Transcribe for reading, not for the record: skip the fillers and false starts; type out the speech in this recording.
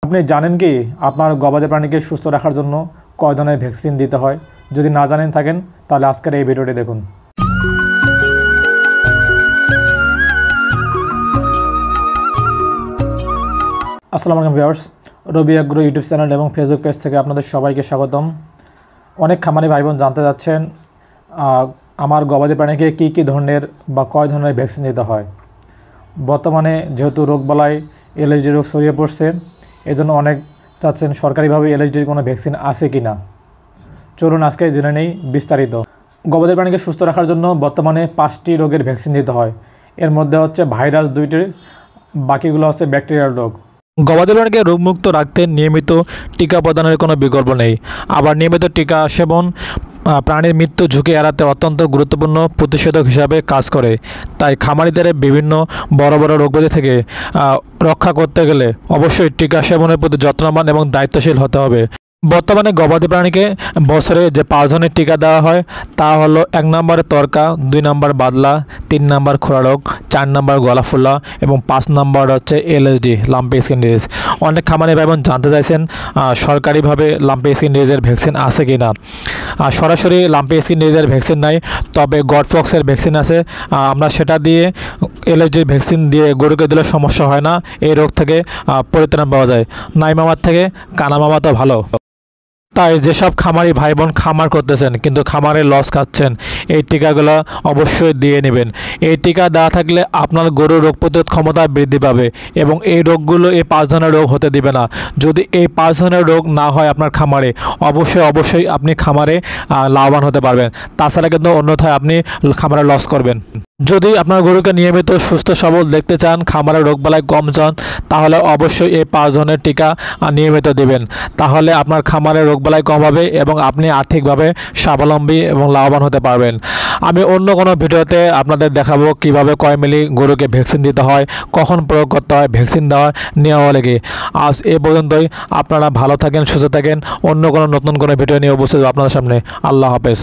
আপনি জানেন কি আপনার গবাদি প্রাণীকে সুস্থ রাখার জন্য কয় ধরনের ভ্যাকসিন দিতে হয়? যদি না জানেন থাকেন তাহলে আজকের এই ভিডিওটি দেখুন। আসসালামু আলাইকুম ভিউয়ার্স, রবি এগ্রো ইউটিউব চ্যানেল এবং ফেসবুক পেজ থেকে আপনাদের সবাইকে স্বাগতম। অনেক খামারি ভাই বোন জানতে যাচ্ছেন আমার গবাদি প্রাণীকে কী ধরনের বা কয় ধরনের ভ্যাকসিন দিতে হয়। বর্তমানে যেহেতু রোগবালাই এলএইচডি রোগ ছড়িয়ে পড়ছে, এজন্য অনেক চাচ্ছেন সরকারিভাবে এলএইচডির কোনো ভ্যাকসিন আছে কি না। চলুন আজকে জেনে নেই বিস্তারিত। গবাদি প্রাণীকে সুস্থ রাখার জন্য বর্তমানে 5টি রোগের ভ্যাকসিন দিতে হয়। এর মধ্যে হচ্ছে ভাইরাস 2টি, বাকিগুলো হচ্ছে ব্যাকটেরিয়াল রোগ। গবাদি প্রাণীকে রোগমুক্ত রাখতে নিয়মিত টিকা প্রদানের কোনো বিকল্প নেই। আবার নিয়মিত টিকা সেবন প্রাণীর মৃত্যু ঝুঁকি এড়াতে অত্যন্ত গুরুত্বপূর্ণ প্রতিষেধক হিসাবে কাজ করে। তাই খামারিদের বিভিন্ন বড় বড় রোগব্যাধি থেকে রক্ষা করতে গেলে অবশ্যই টিকা সেবনের প্রতি যত্নবান এবং দায়িত্বশীল হতে হবে। বর্তমানে গবাদি প্রাণীকে বছরে যে 5 ধরনের টিকা দেওয়া হয় তা হলো 1 নম্বরে তরকা, 2 নম্বর বাদলা, 3 নম্বর খোরা রোগ, 4 নম্বর গলা ফুলা এবং 5 নম্বর হচ্ছে এলএসডি লাম্পি স্কিন ডিজিজ। অনেক খামারি ভাই বোন জানতে চাইছেন সরকারিভাবে লাম্পি স্কিন ডিজিজের ভ্যাকসিন আছে কি না। সরাসরি লাম্পি স্কিন ডিজিজের ভ্যাকসিন নাই, তবে গডফক্সের ভ্যাকসিন আছে। আমরা সেটা দিয়ে এলএসডির ভ্যাকসিন দিয়ে গরুকে দিলে সমস্যা হয় না, এই রোগ থেকে পরিত্রাণ পাওয়া যায়। নাই মামার থেকে কানা মামা তো ভালো। তাই যেসব খামারি ভাই বোন খামার করতেছেন কিন্তু খামারে লস খাচ্ছেন, এই টিকাগুলো অবশ্যই দিয়ে নেবেন। এই টিকা দেওয়া থাকলে আপনার গরুর রোগ প্রতিরোধ ক্ষমতা বৃদ্ধি পাবে এবং এই রোগগুলো এই 5 ধরনের রোগ হতে দিবে না। যদি এই 5 ধরনের রোগ না হয় আপনার খামারে, অবশ্যই আপনি খামারে লাভবান হতে পারবেন। তাছাড়া কিন্তু অন্যথায় আপনি খামারে লস করবেন। যদি আপনার গরুকে নিয়মিত সুস্থ সবল দেখতে চান, খামারে রোগবালাই কম চান, তাহলে অবশ্যই এই 5 ধরনের টিকা নিয়মিত দেবেন। তাহলে আপনার খামারে রোগবালাই কম হবে এবং আপনি আর্থিকভাবে স্বাবলম্বী এবং লাভবান হতে পারবেন। আমি অন্য কোনো ভিডিওতে আপনাদের দেখাবো কিভাবে কয় মিলি গরুকে ভ্যাকসিন দিতে হয়, কখন প্রয়োগ করতে হয়, ভ্যাকসিন দেওয়ার নিয়মাবলী। আজ এ পর্যন্তই। আপনারা ভালো থাকেন, সুস্থ থাকেন। অন্য কোনো নতুন কোনো ভিডিও নিয়ে উপস্থিত আপনাদের সামনে। আল্লাহ হাফেজ।